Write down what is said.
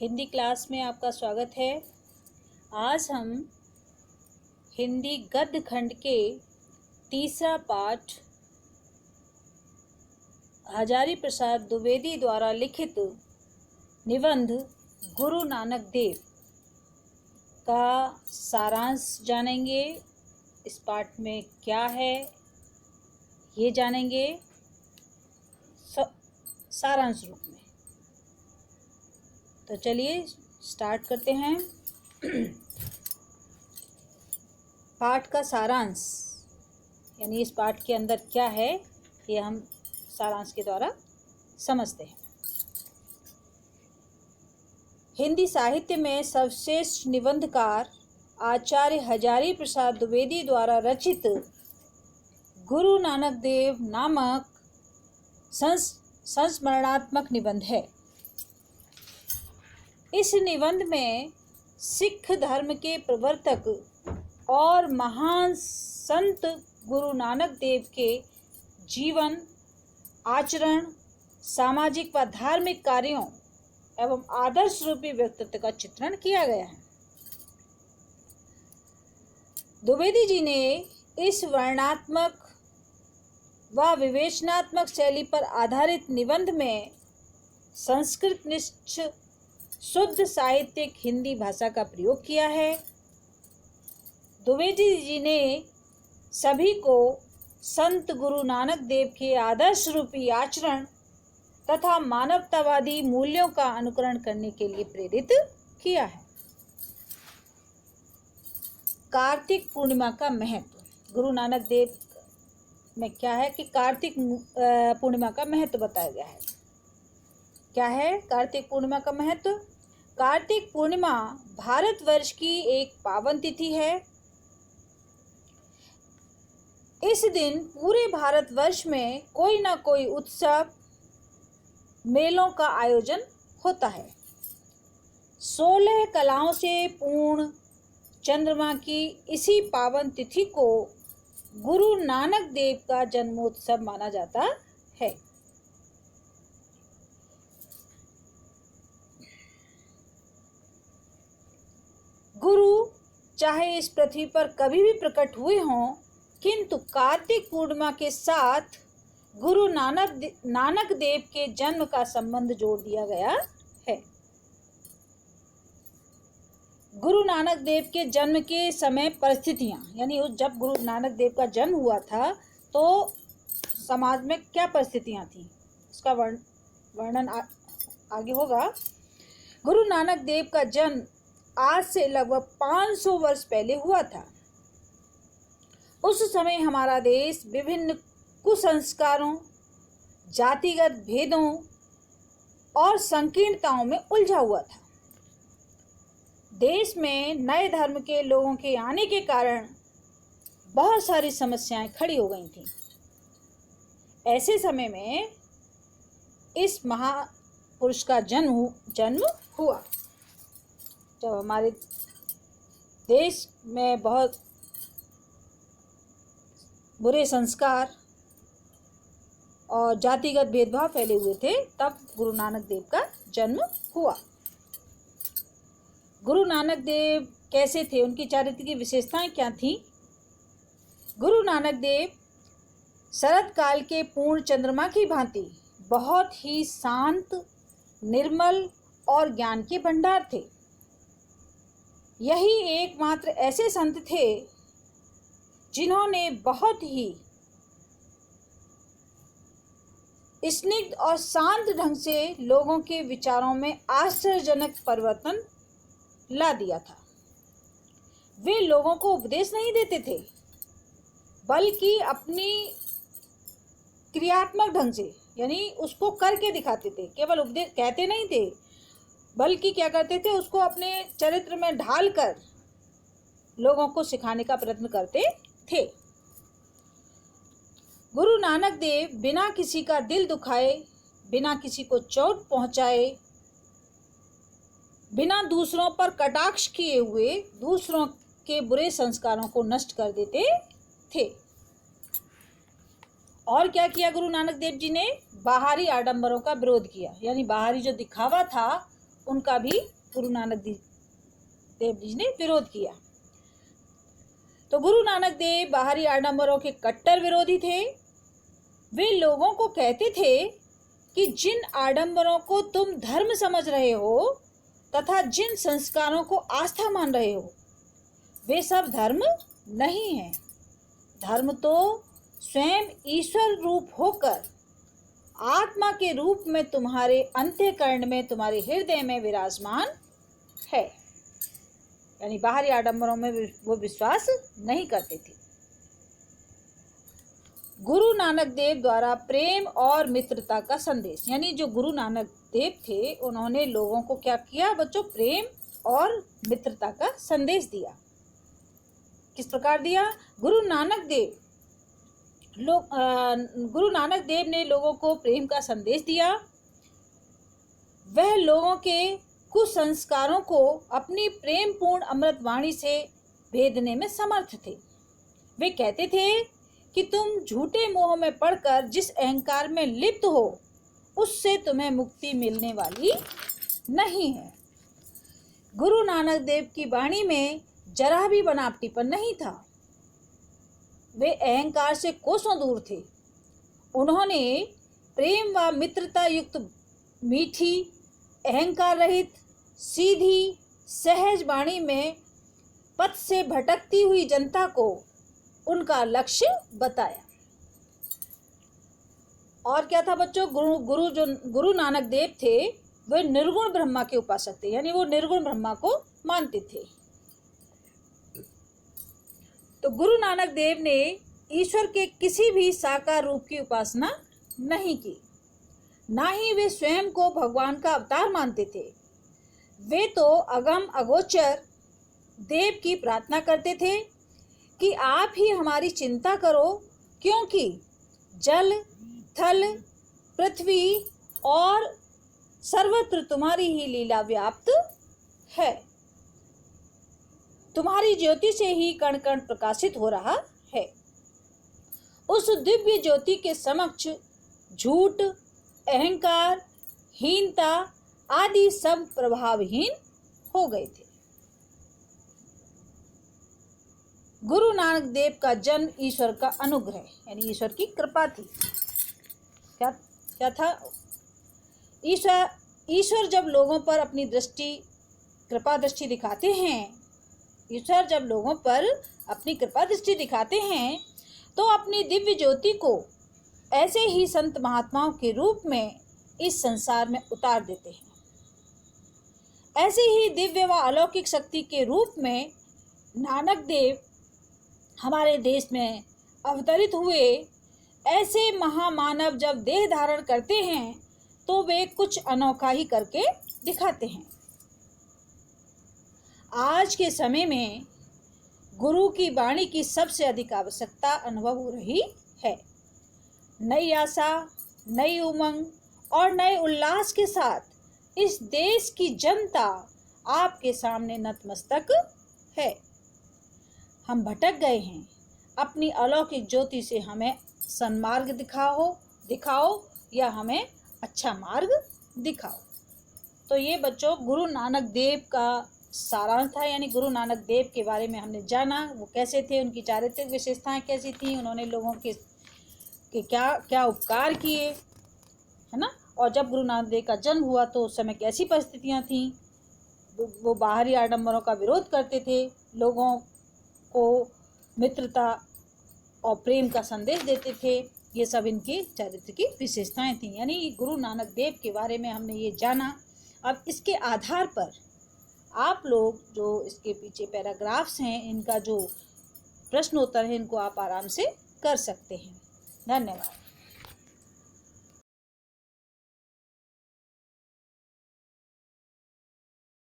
Hindi class में आपका स्वागत है। आज हम हिंदी गद्य खंड के तीसरा पाठ हजारी प्रसाद द्विवेदी द्वारा लिखित निबंध गुरु नानक देव का सारांश जानेंगे। इस पाठ में क्या है ये जानेंगे सारांश रूप में। तो चलिए स्टार्ट करते हैं। पाठ का सारांश यानी इस पाठ के अंदर क्या है ये हम सारांश के द्वारा समझते हैं। हिंदी साहित्य में सर्वश्रेष्ठ निबंधकार आचार्य हजारी प्रसाद द्विवेदी द्वारा रचित गुरु नानक देव नामक संस्मरणात्मक निबंध है। इस निबंध में सिख धर्म के प्रवर्तक और महान संत गुरु नानक देव के जीवन, आचरण, सामाजिक व धार्मिक कार्यों एवं आदर्श रूपी व्यक्तित्व का चित्रण किया गया है। द्विवेदी जी ने इस वर्णनात्मक व विवेचनात्मक शैली पर आधारित निबंध में संस्कृत निष्ठ शुद्ध साहित्यिक हिंदी भाषा का प्रयोग किया है। द्विवेदी जी ने सभी को संत गुरु नानक देव के आदर्श रूपी आचरण तथा मानवतावादी मूल्यों का अनुकरण करने के लिए प्रेरित किया है। कार्तिक पूर्णिमा का महत्व। गुरु नानक देव में क्या है कि कार्तिक पूर्णिमा का महत्व बताया गया है। क्या है कार्तिक पूर्णिमा का महत्व? कार्तिक पूर्णिमा भारतवर्ष की एक पावन तिथि है। इस दिन पूरे भारतवर्ष में कोई ना कोई उत्सव, मेलों का आयोजन होता है। 16 कलाओं से पूर्ण चंद्रमा की इसी पावन तिथि को गुरु नानक देव का जन्मोत्सव माना जाता है। गुरु चाहे इस पृथ्वी पर कभी भी प्रकट हुए हों, किंतु कार्तिक पूर्णिमा के साथ गुरु नानक देव के जन्म का संबंध जोड़ दिया गया है। गुरु नानक देव के जन्म के समय परिस्थितियां यानी जब गुरु नानक देव का जन्म हुआ था तो समाज में क्या परिस्थितियां थी उसका वर्णन आगे होगा। गुरु नानक देव का जन्म आज से लगभग 500 वर्ष पहले हुआ था। उस समय हमारा देश विभिन्न कुसंस्कारों, जातिगत भेदों और संकीर्णताओं में उलझा हुआ था। देश में नए धर्म के लोगों के आने के कारण बहुत सारी समस्याएं खड़ी हो गई थीं। ऐसे समय में इस महापुरुष का जन्म हुआ। जब हमारे देश में बहुत बुरे संस्कार और जातिगत भेदभाव फैले हुए थे, तब गुरु नानक देव का जन्म हुआ। गुरु नानक देव कैसे थे, उनकी चारित्र की विशेषताएं क्या थीं? गुरु नानक देव शरद काल के पूर्ण चंद्रमा की भांति बहुत ही शांत, निर्मल और ज्ञान के भंडार थे। यही एकमात्र ऐसे संत थे जिन्होंने बहुत ही स्निग्ध और शांत ढंग से लोगों के विचारों में आश्चर्यजनक परिवर्तन ला दिया था। वे लोगों को उपदेश नहीं देते थे, बल्कि अपनी क्रियात्मक ढंग से यानी उसको करके दिखाते थे। केवल उपदेश कहते नहीं थे, बल्कि क्या करते थे, उसको अपने चरित्र में ढालकर लोगों को सिखाने का प्रयत्न करते थे। गुरु नानक देव बिना किसी का दिल दुखाए, बिना किसी को चोट पहुंचाए, बिना दूसरों पर कटाक्ष किए हुए दूसरों के बुरे संस्कारों को नष्ट कर देते थे। और क्या किया गुरु नानक देव जी ने? बाहरी आडंबरों का विरोध किया, यानी बाहरी जो दिखावा था उनका भी गुरु नानक देव जी ने विरोध किया। तो गुरु नानक देव बाहरी आडंबरों के कट्टर विरोधी थे। वे लोगों को कहते थे कि जिन आडंबरों को तुम धर्म समझ रहे हो तथा जिन संस्कारों को आस्था मान रहे हो, वे सब धर्म नहीं है। धर्म तो स्वयं ईश्वर रूप होकर आत्मा के रूप में तुम्हारे अंतःकरण में, तुम्हारे हृदय में विराजमान है। यानी बाहरी आडंबरों में वो विश्वास नहीं करते थे। गुरु नानक देव द्वारा प्रेम और मित्रता का संदेश, यानी जो गुरु नानक देव थे उन्होंने लोगों को क्या किया बच्चों, प्रेम और मित्रता का संदेश दिया। किस प्रकार दिया? गुरु नानक देव ने लोगों को प्रेम का संदेश दिया। वह लोगों के कुसंस्कारों को अपनी प्रेमपूर्ण अमृत वाणी से भेदने में समर्थ थे। वे कहते थे कि तुम झूठे मोह में पड़कर जिस अहंकार में लिप्त हो उससे तुम्हें मुक्ति मिलने वाली नहीं है। गुरु नानक देव की वाणी में जरा भी बनावटीपन नहीं था। वे अहंकार से कोसों दूर थे। उन्होंने प्रेम व मित्रता युक्त मीठी, अहंकार रहित, सीधी, सहज वाणी में पथ से भटकती हुई जनता को उनका लक्ष्य बताया। और क्या था बच्चों? गुरु नानक देव थे वे निर्गुण ब्रह्मा के उपासक थे, यानी वो निर्गुण ब्रह्मा को मानते थे। तो गुरु नानक देव ने ईश्वर के किसी भी साकार रूप की उपासना नहीं की, ना ही वे स्वयं को भगवान का अवतार मानते थे। वे तो अगम अगोचर देव की प्रार्थना करते थे कि आप ही हमारी चिंता करो, क्योंकि जल, थल, पृथ्वी और सर्वत्र तुम्हारी ही लीला व्याप्त है। तुम्हारी ज्योति से ही कण कण प्रकाशित हो रहा है। उस दिव्य ज्योति के समक्ष झूठ, अहंकार, हीनता आदि सब प्रभावहीन हो गए थे। गुरु नानक देव का जन्म ईश्वर का अनुग्रह, यानी ईश्वर की कृपा थी। क्या था? ईश्वर जब लोगों पर अपनी कृपा दृष्टि दिखाते हैं, ईश्वर जब लोगों पर अपनी कृपा दृष्टि दिखाते हैं तो अपनी दिव्य ज्योति को ऐसे ही संत महात्माओं के रूप में इस संसार में उतार देते हैं। ऐसे ही दिव्य व अलौकिक शक्ति के रूप में नानक देव हमारे देश में अवतरित हुए। ऐसे महामानव जब देह धारण करते हैं तो वे कुछ अनोखा ही करके दिखाते हैं। आज के समय में गुरु की वाणी की सबसे अधिक आवश्यकता अनुभव हो रही है। नई आशा, नई उमंग और नए उल्लास के साथ इस देश की जनता आपके सामने नतमस्तक है। हम भटक गए हैं, अपनी अलौकिक ज्योति से हमें सन्मार्ग दिखाओ या हमें अच्छा मार्ग दिखाओ। तो ये बच्चों गुरु नानक देव का सारांश था, यानी गुरु नानक देव के बारे में हमने जाना, वो कैसे थे, उनकी चारित्रिक विशेषताएं कैसी थी, उन्होंने लोगों के क्या क्या उपकार किए, है ना। और जब गुरु नानक देव का जन्म हुआ तो उस समय कैसी परिस्थितियां थीं। वो बाहरी आडंबरों का विरोध करते थे, लोगों को मित्रता और प्रेम का संदेश देते थे। ये सब इनकी चरित्र की विशेषताएं थीं। यानी गुरु नानक देव के बारे में हमने ये जाना। अब इसके आधार पर आप लोग जो इसके पीछे पैराग्राफ्स हैं, इनका जो प्रश्न उत्तर है, इनको आप आराम से कर सकते हैं। धन्यवाद।